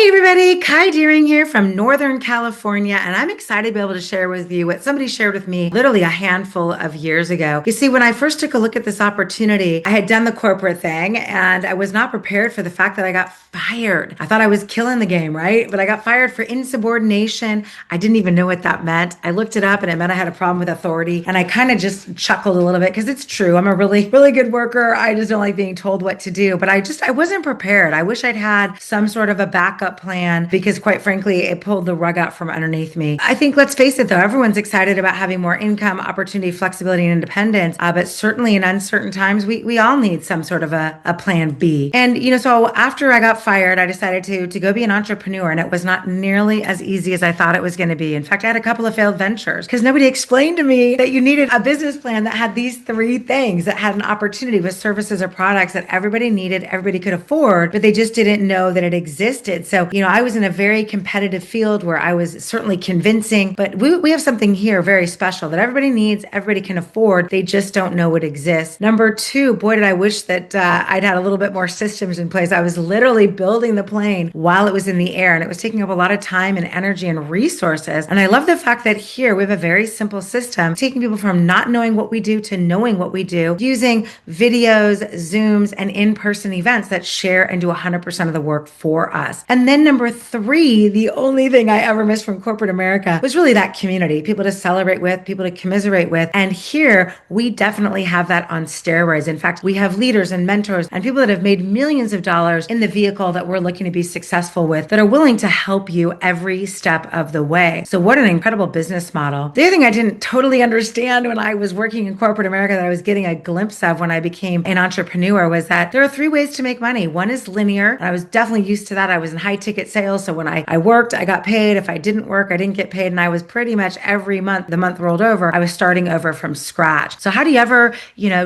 Hey everybody, Kai Deering here from Northern California, and I'm excited to be able to share with you what somebody shared with me literally a handful of years ago. You see, when I first took a look at this opportunity, I had done the corporate thing and I was not prepared for the fact that I got fired. I thought I was killing the game, right? But I got fired for insubordination. I didn't even know what that meant. I looked it up and it meant I had a problem with authority, and I kind of just chuckled a little bit because it's true. I'm a really, really good worker. I just don't like being told what to do, but I wasn't prepared. I wish I'd had some sort of a backup plan because quite frankly, it pulled the rug out from underneath me. I think, let's face it though, everyone's excited about having more income, opportunity, flexibility, and independence. But certainly in uncertain times, we all need some sort of a plan B. And, so after I got fired, I decided to go be an entrepreneur, and it was not nearly as easy as I thought it was going to be. In fact, I had a couple of failed ventures because nobody explained to me that you needed a business plan that had these three things, that had an opportunity with services or products that everybody needed, everybody could afford, but they just didn't know that it existed. So, I was in a very competitive field where I was certainly convincing, but we have something here very special that everybody needs, everybody can afford. They just don't know it exists. Number two, boy, did I wish that I'd had a little bit more systems in place. I was literally building the plane while it was in the air, and it was taking up a lot of time and energy and resources. And I love the fact that here we have a very simple system, taking people from not knowing what we do to knowing what we do, using videos, Zooms, and in-person events that share and do 100% of the work for us. And then number three, the only thing I ever missed from corporate America was really that community, people to celebrate with, people to commiserate with. And here we definitely have that on steroids. In fact, we have leaders and mentors and people that have made millions of dollars in the vehicle that we're looking to be successful with, that are willing to help you every step of the way. So what an incredible business model. The other thing I didn't totally understand when I was working in corporate America, that I was getting a glimpse of when I became an entrepreneur, was that there are three ways to make money. One is linear. And I was definitely used to that. I was in high ticket sales. So when I worked, I got paid. If I didn't work, I didn't get paid. And I was pretty much every month, the month rolled over, I was starting over from scratch. So how do you ever,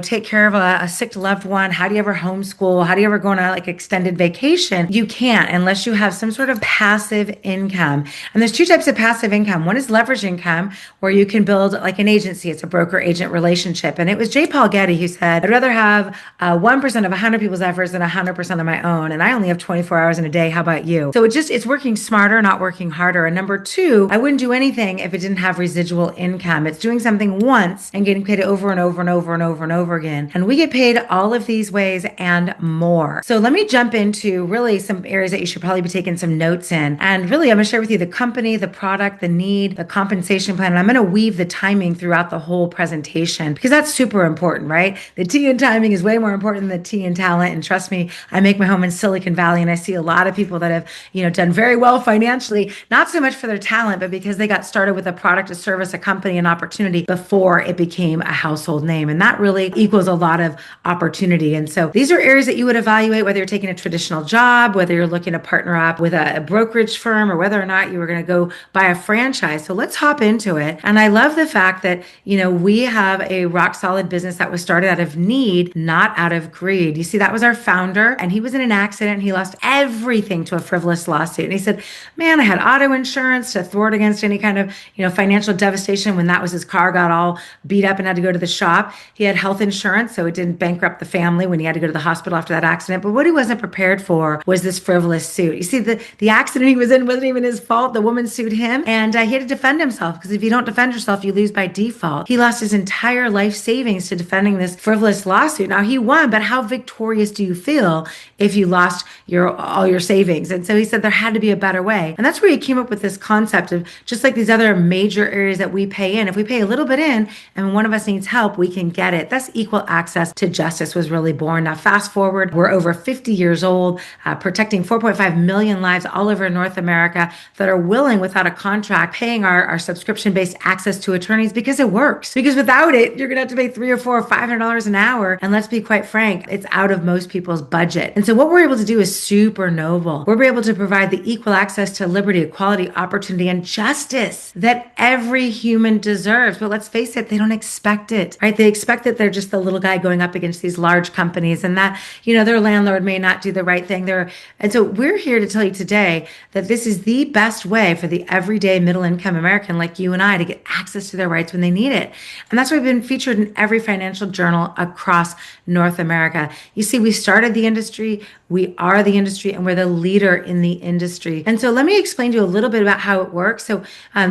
take care of a sick loved one? How do you ever homeschool? How do you ever go on a extended vacation? You can't unless you have some sort of passive income. And there's two types of passive income. One is leverage income, where you can build like an agency. It's a broker agent relationship. And it was J. Paul Getty who said, I'd rather have 1% of 100 people's efforts than 100% of my own. And I only have 24 hours in a day. How about you? So it's working smarter, not working harder. And number two, I wouldn't do anything if it didn't have residual income. It's doing something once and getting paid over and over and over and over and over again. And we get paid all of these ways and more. So let me jump into really some areas that you should probably be taking some notes in. And really, I'm going to share with you the company, the product, the need, the compensation plan. And I'm going to weave the timing throughout the whole presentation because that's super important, right? The T in timing is way more important than the T in talent. And trust me, I make my home in Silicon Valley, and I see a lot of people that have, done very well financially, not so much for their talent, but because they got started with a product, a service, a company, an opportunity before it became a household name. And that really equals a lot of opportunity. And so these are areas that you would evaluate, whether you're taking a traditional job, whether you're looking to partner up with a brokerage firm, or whether or not you were going to go buy a franchise. So let's hop into it. And I love the fact that, we have a rock solid business that was started out of need, not out of greed. You see, that was our founder, and he was in an accident and he lost everything to a frivolous lawsuit. And he said, man, I had auto insurance to thwart against any kind of, financial devastation when that was his car got all beat up and had to go to the shop. He had health insurance, so it didn't bankrupt the family when he had to go to the hospital after that accident. But what he wasn't prepared for was this frivolous suit. You see, the accident he was in wasn't even his fault. The woman sued him, and he had to defend himself, because if you don't defend yourself, you lose by default. He lost his entire life savings to defending this frivolous lawsuit. Now, he won, but how victorious do you feel if you lost all your savings? And so he said there had to be a better way. And that's where he came up with this concept of, just like these other major areas that we pay in, if we pay a little bit in and one of us needs help, we can get it. That's equal access to justice was really born. Now, fast forward, we're over 50 years old, protecting 4.5 million lives all over North America that are willing, without a contract, paying our subscription-based access to attorneys, because it works. Because without it, you're going to have to pay $300 or $400 or $500 an hour. And let's be quite frank, it's out of most people's budget. And so what we're able to do is super noble. We're able to provide the equal access to liberty, equality, opportunity, and justice that every human deserves. But let's face it, they don't expect it, right? They expect that they're just the little guy going up against these large companies, and that, their landlord may not do the right thing. And so we're here to tell you today that this is the best way for the everyday middle income American like you and I to get access to their rights when they need it. And that's why we've been featured in every financial journal across North America. You see, we started the industry, we are the industry, and we're the leader in the industry. And so let me explain to you a little bit about how it works. So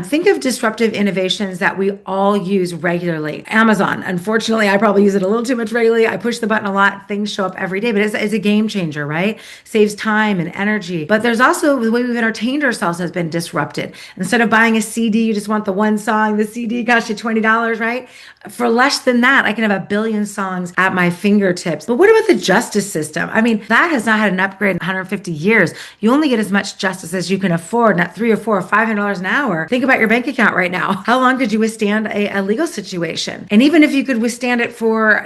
think of disruptive innovations that we all use regularly. Amazon, unfortunately, I probably use it a little too much regularly. I push the button a lot. Things show up every day, but it's a game changer, right? Saves time and energy. But there's also the way we've entertained ourselves has been disrupted. Instead of buying a CD, you just want the one song. The CD costs you $20, right? For less than that, I can have a billion songs at my fingertips. But what about the justice system? I mean, that has not had an upgrade in 150 years. You only get as much justice as you can afford, not $3 or $4 or $500 an hour. Think about your bank account right now. How long could you withstand a legal situation? And even if you could withstand it for,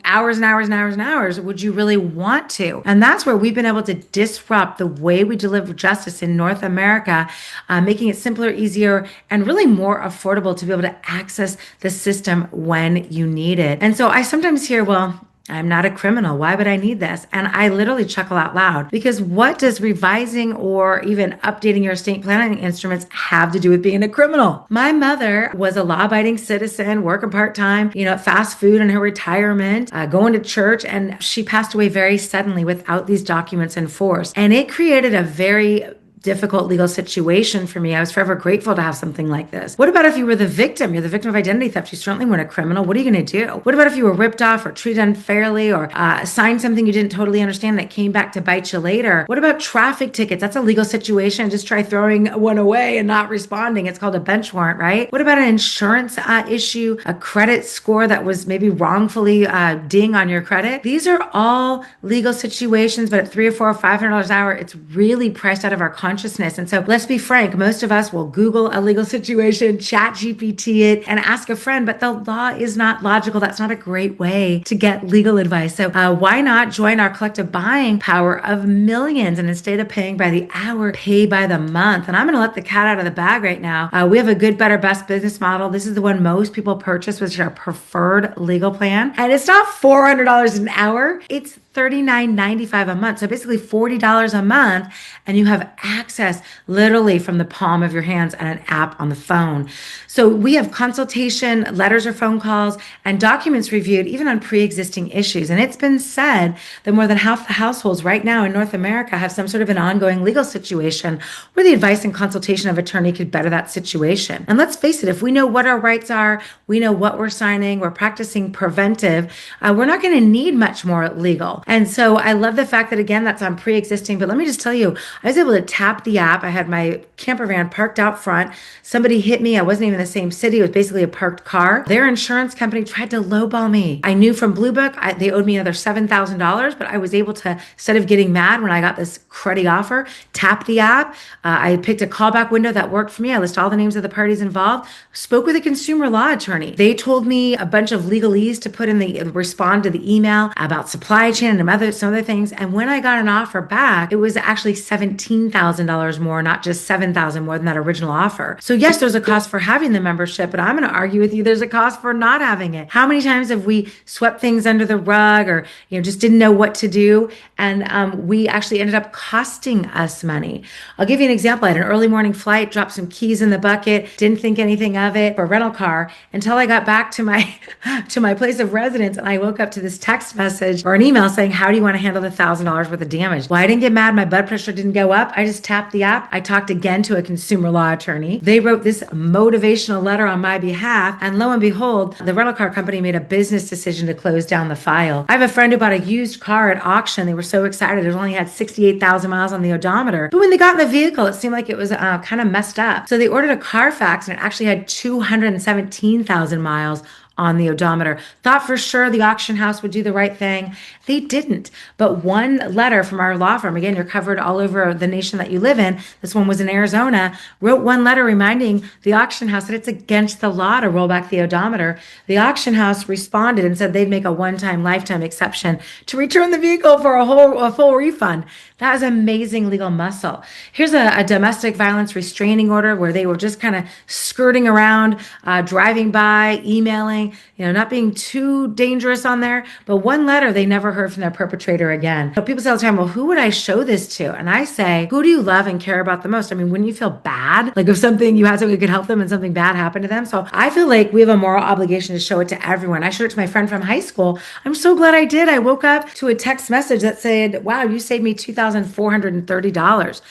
hours and hours and hours and hours, would you really want to? And that's where we've been able to disrupt the way we deliver justice in North America, making it simpler, easier, and really more affordable to be able to access the system when you need it. And so I sometimes hear, well, I'm not a criminal. Why would I need this? And I literally chuckle out loud, because what does revising or even updating your estate planning instruments have to do with being a criminal? My mother was a law-abiding citizen, working part-time, at fast food in her retirement, going to church, and she passed away very suddenly without these documents in force. And it created a very difficult legal situation for me. I was forever grateful to have something like this. What about if you were the victim? You're the victim of identity theft. You certainly weren't a criminal. What are you going to do? What about if you were ripped off or treated unfairly or signed something you didn't totally understand that came back to bite you later? What about traffic tickets? That's a legal situation. Just try throwing one away and not responding. It's called a bench warrant, right? What about an insurance issue, a credit score that was maybe wrongfully ding on your credit? These are all legal situations, but at $3 or $4 or $500 an hour, it's really priced out of our consciousness. And so let's be frank, most of us will Google a legal situation, chat GPT it, and ask a friend, but the law is not logical. That's not a great way to get legal advice. So why not join our collective buying power of millions, and instead of paying by the hour, pay by the month? And I'm going to let the cat out of the bag right now. We have a good, better, best business model. This is the one most people purchase, which is our preferred legal plan. And it's not $400 an hour. It's $39.95 a month. So basically $40 a month, and you have access literally from the palm of your hands and an app on the phone. So we have consultation, letters or phone calls, and documents reviewed even on pre-existing issues. And it's been said that more than half the households right now in North America have some sort of an ongoing legal situation where the advice and consultation of attorney could better that situation. And let's face it, if we know what our rights are, we know what we're signing, we're practicing preventive, we're not going to need much more legal. And so I love the fact that, again, that's on pre-existing. But let me just tell you, I was able to tap the app. I had my camper van parked out front. Somebody hit me. I wasn't even in the same city. It was basically a parked car. Their insurance company tried to lowball me. I knew from Blue Book, they owed me another $7,000, but I was able to, instead of getting mad when I got this cruddy offer, tap the app. I picked a callback window that worked for me. I listed all the names of the parties involved, spoke with a consumer law attorney. They told me a bunch of legalese to put in the respond to the email about supply chain and some other things. And when I got an offer back, it was actually $17,000 more, not just $7,000 more than that original offer. So yes, there's a cost for having the membership, but I'm going to argue with you, there's a cost for not having it. How many times have we swept things under the rug or just didn't know what to do? And we actually ended up costing us money. I'll give you an example. I had an early morning flight, dropped some keys in the bucket, didn't think anything of it for a rental car until I got back to my place of residence, and I woke up to this text message or an email saying, how do you want to handle the $1,000 worth of damage? Well, I didn't get mad. My blood pressure didn't go up. I just tapped the app. I talked again to a consumer law attorney. They wrote this motivational letter on my behalf. And lo and behold, the rental car company made a business decision to close down the file. I have a friend who bought a used car at auction. They were so excited. It only had 68,000 miles on the odometer. But when they got in the vehicle, it seemed like it was kind of messed up. So they ordered a Carfax, and it actually had 217,000 miles on the odometer. Thought for sure the auction house would do the right thing. They didn't. But one letter from our law firm, again, you're covered all over the nation that you live in. This one was in Arizona, wrote one letter reminding the auction house that it's against the law to roll back the odometer. The auction house responded and said they'd make a one-time lifetime exception to return the vehicle for a full refund. That is amazing legal muscle. Here's a domestic violence restraining order where they were just kind of skirting around, driving by, emailing, not being too dangerous on there. But one letter, they never heard from their perpetrator again. So people say all the time, well, who would I show this to? And I say, who do you love and care about the most? I mean, wouldn't you feel bad? Like if you had something that could help them and something bad happened to them. So I feel like we have a moral obligation to show it to everyone. I showed it to my friend from high school. I'm so glad I did. I woke up to a text message that said, wow, you saved me $2,000 $2,430.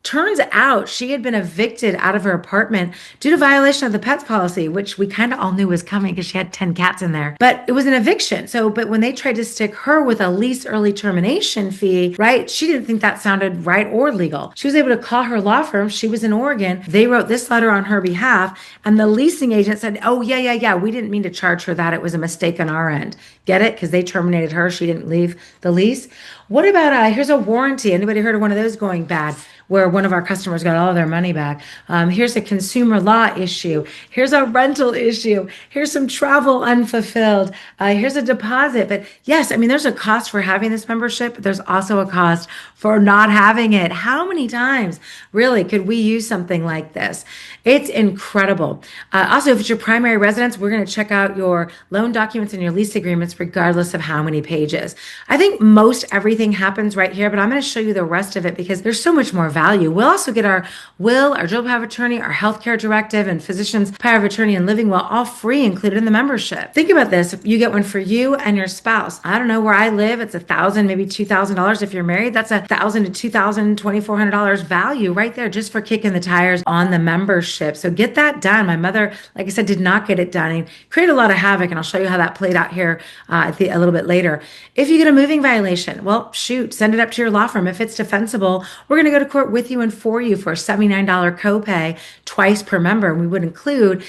Turns out she had been evicted out of her apartment due to violation of the pets policy, which we kind of all knew was coming because she had 10 cats in there. But it was an eviction. But when they tried to stick her with a lease early termination fee, right, she didn't think that sounded right or legal. She was able to call her law firm. She was in Oregon. They wrote this letter on her behalf. And the leasing agent said, oh, yeah. We didn't mean to charge her that. It was a mistake on our end. Get it? Because they terminated her. She didn't leave the lease. What about, here's a warranty. Anybody heard of one of those going bad, where one of our customers got all their money back? Here's a consumer law issue. Here's a rental issue. Here's some travel unfulfilled. Here's a deposit. But yes, I mean, there's a cost for having this membership, but there's also a cost for not having it. How many times really could we use something like this? It's incredible. Also, if it's your primary residence, we're going to check out your loan documents and your lease agreements, regardless of how many pages. I think most everything happens right here, but I'm going to show you the rest of it because there's so much more value. We'll also get our will, our joint power of attorney, our healthcare directive, and physician's power of attorney and living will, all free, included in the membership. Think about this. If you get one for you and your spouse, I don't know where I live, it's $1,000, maybe $2,000. If you're married, that's $1,000 to $2,000, $2,400 value right there just for kicking the tires on the membership. So get that done. My mother, like I said, did not get it done and created a lot of havoc. And I'll show you how that played out here a little bit later. If you get a moving violation, well, shoot, send it up to your law firm. If it's defensible, we're going to go to court with you and for you for a $79 copay twice per member. And we would include,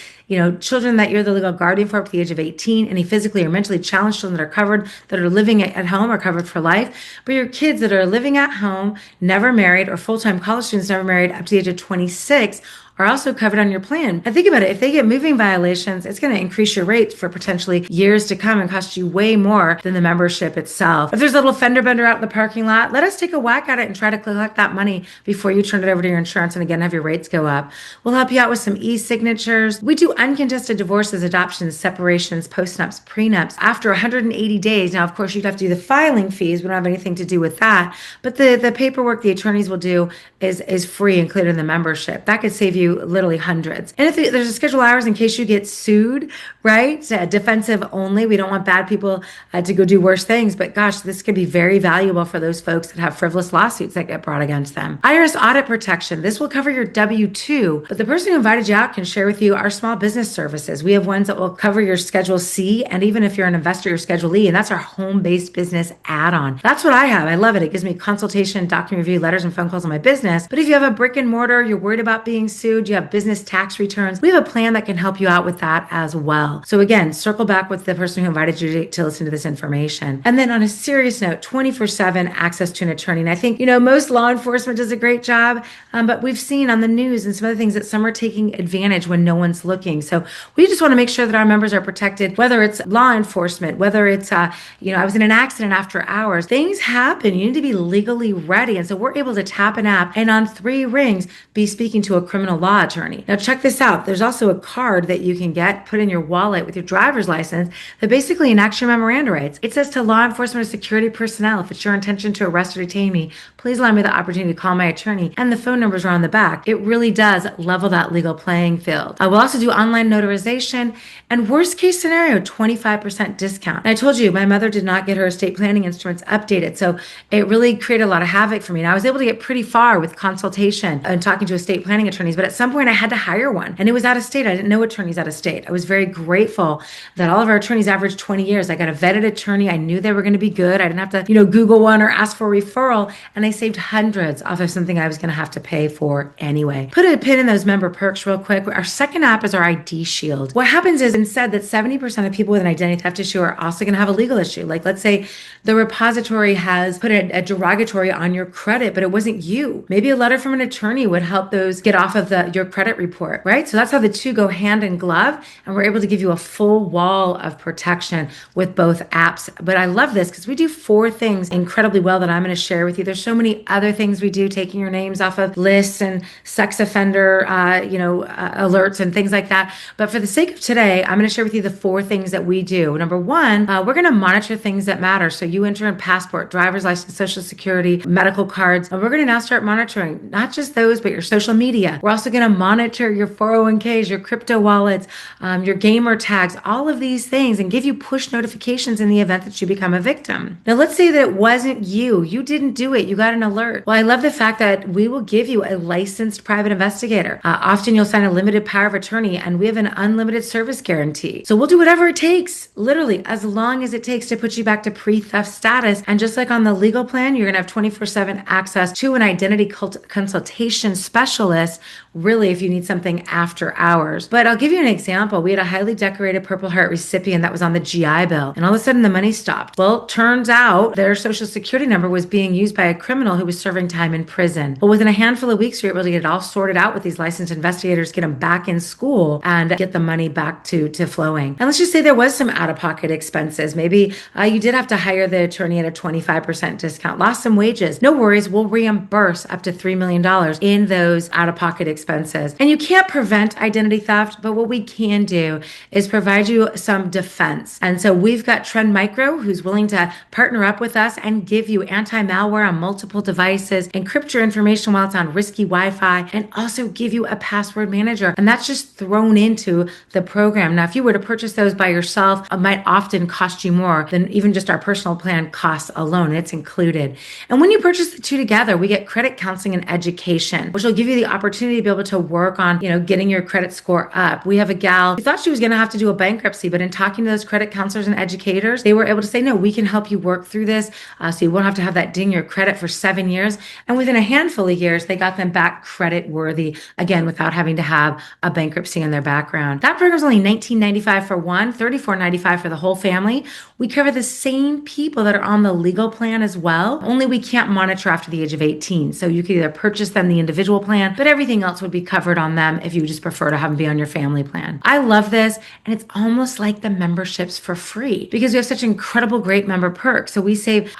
children that you're the legal guardian for up to the age of 18, any physically or mentally challenged children that are covered, that are living at home, are covered for life. But your kids that are living at home, never married, or full-time college students never married up to the age of 26 are also covered on your plan. And think about it, if they get moving violations, it's going to increase your rates for potentially years to come and cost you way more than the membership itself. If there's a little fender bender out in the parking lot, let us take a whack at it and try to collect that money before you turn it over to your insurance and again have your rates go up. We'll help you out with some e-signatures. We do uncontested divorces, adoptions, separations, postnups, prenups after 180 days. Now, of course, you'd have to do the filing fees. We don't have anything to do with that. But the paperwork the attorneys will do is free, included in the membership. That could save you literally hundreds. And if there's a schedule hours in case you get sued, right? Defensive only. We don't want bad people to go do worse things. But gosh, this could be very valuable for those folks that have frivolous lawsuits that get brought against them. IRS audit protection. This will cover your W-2, but the person who invited you out can share with you our small business services. We have ones that will cover your Schedule C, and even if you're an investor, your Schedule E, and that's our home-based business add-on. That's what I have. I love it. It gives me consultation, document review, letters, and phone calls on my business. But if you have a brick and mortar, you're worried about being sued, you have business tax returns, we have a plan that can help you out with that as well. So again, circle back with the person who invited you to listen to this information. And then on a serious note, 24/7 access to an attorney. And I think, most law enforcement does a great job, but we've seen on the news and some other things that some are taking advantage when no one's looking. So we just want to make sure that our members are protected, whether it's law enforcement, whether it's, I was in an accident after hours. Things happen. You need to be legally ready. And so we're able to tap an app and on 3 rings be speaking to a criminal law attorney. Now check this out. There's also a card that you can get, put in your wallet with your driver's license that basically enacts your memoranda rights. It says to law enforcement or security personnel, if it's your intention to arrest or detain me, please allow me the opportunity to call my attorney. And the phone numbers are on the back. It really does level that legal playing field. We'll also do online notarization and worst case scenario, 25% discount. And I told you, my mother did not get her estate planning instruments updated. So it really created a lot of havoc for me. And I was able to get pretty far with consultation and talking to estate planning attorneys, but at some point I had to hire one and it was out of state. I didn't know attorneys out of state. I was very grateful that all of our attorneys averaged 20 years. I got a vetted attorney. I knew they were going to be good. I didn't have to, Google one or ask for a referral. And I saved hundreds off of something I was going to have to pay for anyway. Put a pin in those member perks real quick. Our second app is our ID Shield. What happens is instead that 70% of people with an identity theft issue are also going to have a legal issue. Like let's say the repository has put a derogatory on your credit, but it wasn't you. Maybe a letter from an attorney would help those get off of your credit report, right? So that's how the two go hand in glove. And we're able to give you a full wall of protection with both apps. But I love this because we do 4 things incredibly well that I'm going to share with you. There's so many other things we do, taking your names off of lists and sex offender, alerts and things like that. that. But for the sake of today, I'm going to share with you the 4 things that we do. Number one, we're going to monitor things that matter. So you enter in passport, driver's license, social security, medical cards, and we're going to now start monitoring not just those, but your social media. We're also going to monitor your 401ks, your crypto wallets, your gamer tags, all of these things, and give you push notifications in the event that you become a victim. Now, let's say that it wasn't you. You didn't do it. You got an alert. Well, I love the fact that we will give you a licensed private investigator. Often you'll sign a limited power of attorney, and we have an unlimited service guarantee. So we'll do whatever it takes, literally, as long as it takes to put you back to pre-theft status. And just like on the legal plan, you're going to have 24/7 access to an identity consultation specialist, really, if you need something after hours. But I'll give you an example. We had a highly decorated Purple Heart recipient that was on the GI Bill, and all of a sudden the money stopped. Well, turns out their social security number was being used by a criminal who was serving time in prison. Well, within a handful of weeks, we were able to get it all sorted out with these licensed investigators, get them back in school, and get the money back to flowing. And let's just say there was some out-of-pocket expenses. Maybe you did have to hire the attorney at a 25% discount, lost some wages. No worries, we'll reimburse up to $3 million in those out-of-pocket expenses. And you can't prevent identity theft, but what we can do is provide you some defense. And so we've got Trend Micro, who's willing to partner up with us and give you anti-malware on multiple devices, encrypt your information while it's on risky Wi-Fi, and also give you a password manager. And that's just thrown into the program. Now, if you were to purchase those by yourself, it might often cost you more than even just our personal plan costs alone. It's included. And when you purchase the two together, we get credit counseling and education, which will give you the opportunity to be able to work on, getting your credit score up. We have a gal who thought she was going to have to do a bankruptcy, but in talking to those credit counselors and educators, they were able to say, no, we can help you work through this. So you won't have to have that ding your credit for 7 years. And within a handful of years, they got them back credit worthy, again, without having to have a bankruptcy in their background. That program is only $19.95 for one, $34.95 for the whole family. We cover the same people that are on the legal plan as well, only we can't monitor after the age of 18. So you could either purchase them the individual plan, but everything else would be covered on them if you just prefer to have them be on your family plan. I love this, and it's almost like the memberships for free because we have such incredible, great member perks. So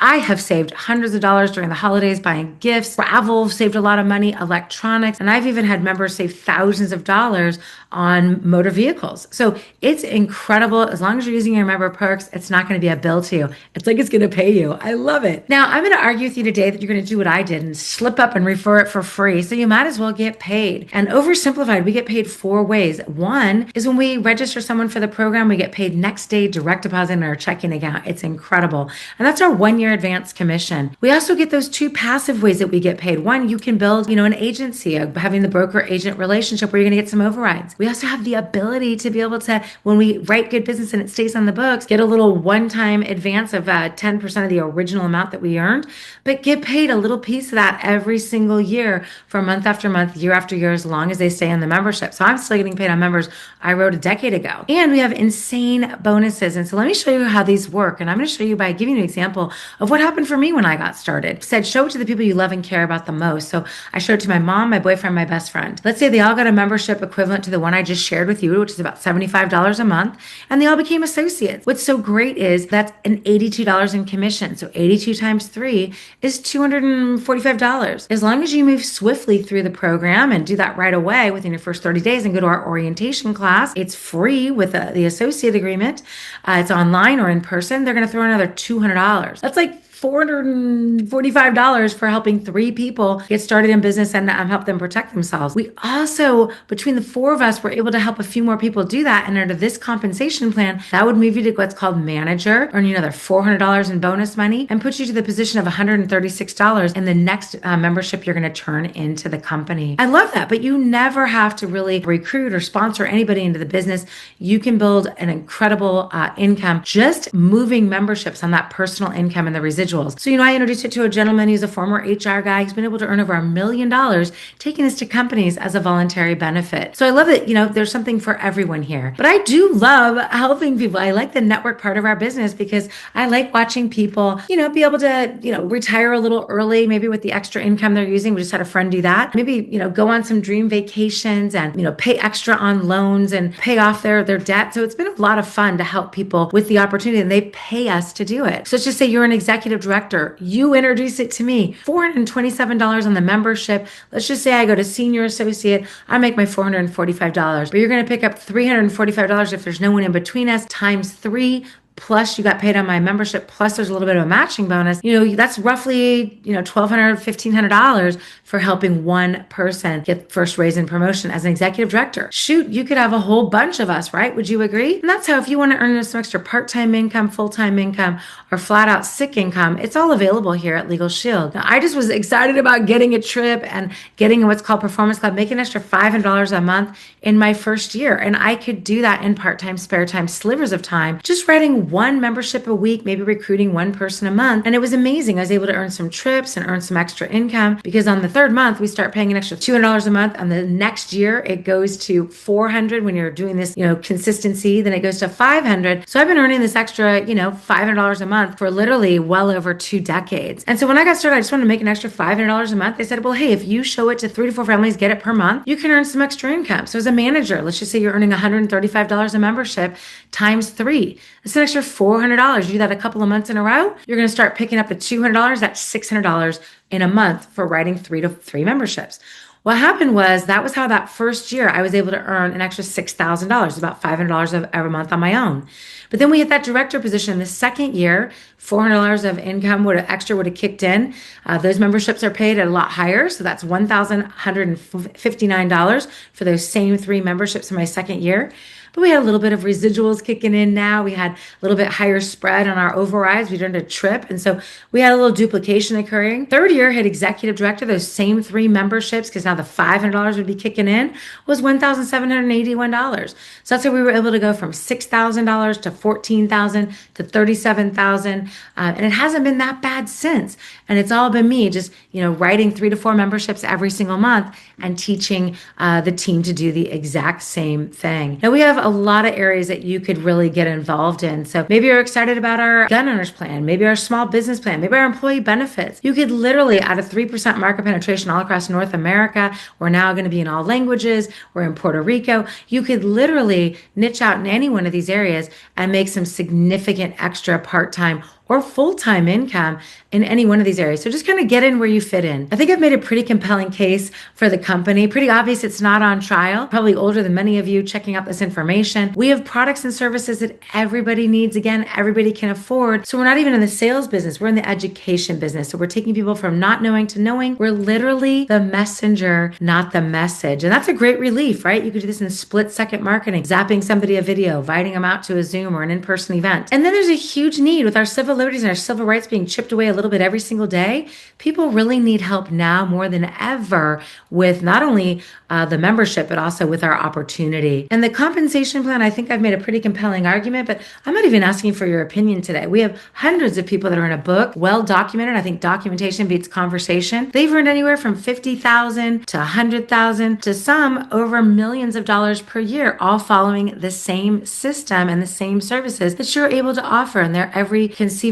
I have saved hundreds of dollars during the holidays buying gifts, travel, saved a lot of money, electronics, and I've even had members save thousands of dollars on motor vehicles. So it's incredible. As long as you're using your member perks, it's not going to be a bill to you. It's like it's going to pay you. I love it. Now, I'm going to argue with you today that you're going to do what I did and slip up and refer it for free. So you might as well get paid. And oversimplified, we get paid 4 ways. One is when we register someone for the program, we get paid next day direct deposit in our checking account. It's incredible. And that's our 1-year advance commission. We also get those 2 passive ways that we get paid. One, you can build, an agency, having the broker agent relationship where you're going to get some overrides. We also have the ability to be able to, when we write good business and it stays on the books, get a little one-time advance of 10% of the original amount that we earned, but get paid a little piece of that every single year for month after month, year after year, as long as they stay in the membership. So I'm still getting paid on members I wrote a decade ago. And we have insane bonuses. And so let me show you how these work. And I'm going to show you by giving you an example of what happened for me when I got started. Said, show it to the people you love and care about the most. So I showed it to my mom, my boyfriend, my best friend. Let's say they all got a membership equivalent to the one I just shared with you, which is about $75 a month. And they all became associates. What's so great is that's an $82 in commission. So 82 times 3 is $245. As long as you move swiftly through the program and do that right away within your first 30 days and go to our orientation class, it's free with the associate agreement. It's online or in person. They're going to throw another $200. That's like $445 for helping 3 people get started in business and help them protect themselves. We also, between the 4 of us, were able to help a few more people do that. And under this compensation plan, that would move you to what's called manager, earn you another $400 in bonus money, and put you to the position of $136 in the next membership you're going to turn into the company. I love that, but you never have to really recruit or sponsor anybody into the business. You can build an incredible income just moving memberships on that personal income and the residuals. So, I introduced it to a gentleman who's a former HR guy. He's been able to earn over $1 million taking this to companies as a voluntary benefit. So I love that, there's something for everyone here. But I do love helping people. I like the network part of our business because I like watching people, be able to, retire a little early, maybe with the extra income they're using. We just had a friend do that. Maybe, go on some dream vacations and, pay extra on loans and pay off their debt. So it's been a lot of fun to help people with the opportunity, and they pay us to do it. So let's just say you're an executive executive director. You introduce it to me. $427 on the membership. Let's just say I go to senior associate. I make my $445, but you're going to pick up $345 if there's no one in between us, times three. Plus you got paid on my membership, plus there's a little bit of a matching bonus. That's roughly, $1,200, $1,500 for helping one person get first raise and promotion as an executive director. Shoot, you could have a whole bunch of us, right? Would you agree? And that's how, if you want to earn some extra part-time income, full-time income, or flat out sick income, it's all available here at Legal Shield. Now, I just was excited about getting a trip and getting what's called Performance Club, making an extra $500 a month in my first year. And I could do that in part-time, spare time, slivers of time, just writing one membership a week, maybe recruiting one person a month. And it was amazing. I was able to earn some trips and earn some extra income, because on the third month, we start paying an extra $200 a month. And the next year, it goes to $400 when you're doing this, consistency. Then it goes to $500. So I've been earning this extra, $500 a month for literally well over 2 decades. And so when I got started, I just wanted to make an extra $500 a month. They said, well, hey, if you show it to 3 to 4 families, get it per month, you can earn some extra income. So as a manager, let's just say you're earning $135 a membership times 3. It's an extra $400. You do that a couple of months in a row, you're going to start picking up the $200. That's $600 in a month for writing 3 to 3 memberships. What happened was, that was how that first year I was able to earn an extra $6,000, about $500 every month on my own. But then we hit that director position. The second year, $400 of income would have kicked in. Those memberships are paid at a lot higher. So that's $1,159 for those same 3 memberships in my second year. But we had a little bit of residuals kicking in now. We had a little bit higher spread on our overrides. We earned a trip. And so we had a little duplication occurring. Third year, hit executive director, those same 3 memberships, because now the $500 would be kicking in, was $1,781. So that's how we were able to go from $6,000 to $14,000 to $37,000. And it hasn't been that bad since. And it's all been me just, writing 3 to 4 memberships every single month and teaching the team to do the exact same thing. Now, we have a lot of areas that you could really get involved in. So maybe you're excited about our gun owners plan, maybe our small business plan, maybe our employee benefits. You could literally, at a 3% market penetration all across North America, we're now going to be in all languages, we're in Puerto Rico. You could literally niche out in any one of these areas and make some significant extra part-time or full-time income in any one of these areas. So just kind of get in where you fit in. I think I've made a pretty compelling case for the company. Pretty obvious it's not on trial. Probably older than many of you checking out this information. We have products and services that everybody needs. Again, everybody can afford. So we're not even in the sales business. We're in the education business. So we're taking people from not knowing to knowing. We're literally the messenger, not the message. And that's a great relief, right? You could do this in split-second marketing, zapping somebody a video, inviting them out to a Zoom or an in-person event. And then there's a huge need with our civil liberties and our civil rights being chipped away a little bit every single day. People really need help now more than ever with not only the membership, but also with our opportunity. And the compensation plan, I think I've made a pretty compelling argument, but I'm not even asking for your opinion today. We have hundreds of people that are in a book, well documented. I think documentation beats conversation. They've earned anywhere from $50,000 to $100,000 to some over millions of dollars per year, all following the same system and the same services that you're able to offer. And they're every conceivable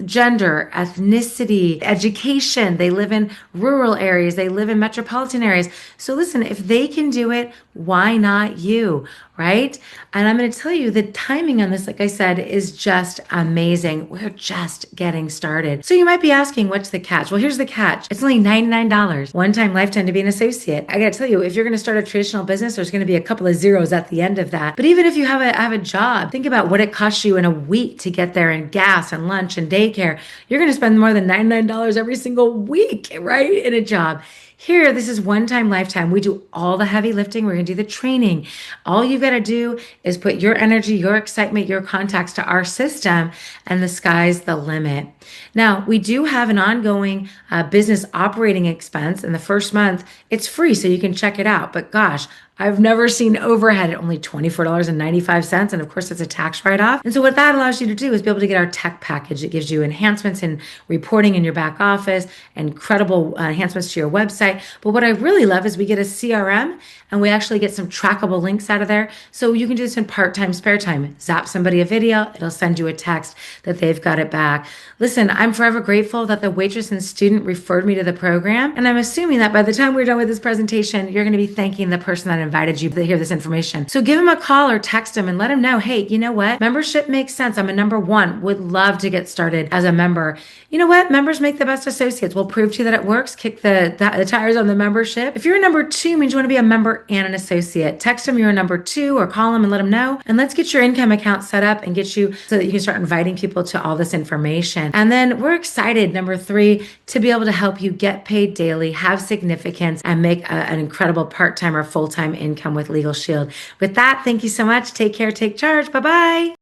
gender, ethnicity, education. They live in rural areas. They live in metropolitan areas. So listen, if they can do it, why not you, right? And I'm going to tell you the timing on this, like I said, is just amazing. We're just getting started. So you might be asking, what's the catch? Well, here's the catch. It's only $99, one-time lifetime to be an associate. I got to tell you, if you're going to start a traditional business, there's going to be a couple of zeros at the end of that. But even if you have a job, think about what it costs you in a week to get there in gas and lunch and daycare. You're going to spend more than $99 every single week, right? In a job. Here, this is one-time lifetime. We do all the heavy lifting. We're going to do the training. All you've got to do is put your energy, your excitement, your contacts to our system, and the sky's the limit. Now, we do have an ongoing business operating expense. In the first month, it's free, so you can check it out. But gosh, I've never seen overhead at only $24.95. And of course, it's a tax write-off. And so what that allows you to do is be able to get our tech package. It gives you enhancements in reporting in your back office, incredible enhancements to your website. website. But what I really love is we get a CRM and we actually get some trackable links out of there. So you can do this in part-time, spare time. Zap somebody a video, it'll send you a text that they've got it back. Listen, I'm forever grateful that the waitress and student referred me to the program. And I'm assuming that by the time we're done with this presentation, you're going to be thanking the person that invited you to hear this information. So give them a call or text them and let them know, hey, you know what? Membership makes sense. I'm a number one, would love to get started as a member. You know what? Members make the best associates. We'll prove to you that it works. Kick the tires on the membership. If you're a number two, means you want to be a member and an associate. Text them you're a number two or call them and let them know. And let's get your income account set up and get you so that you can start inviting people to all this information. And then we're excited, number three, to be able to help you get paid daily, have significance, and make an incredible part-time or full-time income with Legal Shield. With that, thank you so much. Take care, take charge. Bye-bye.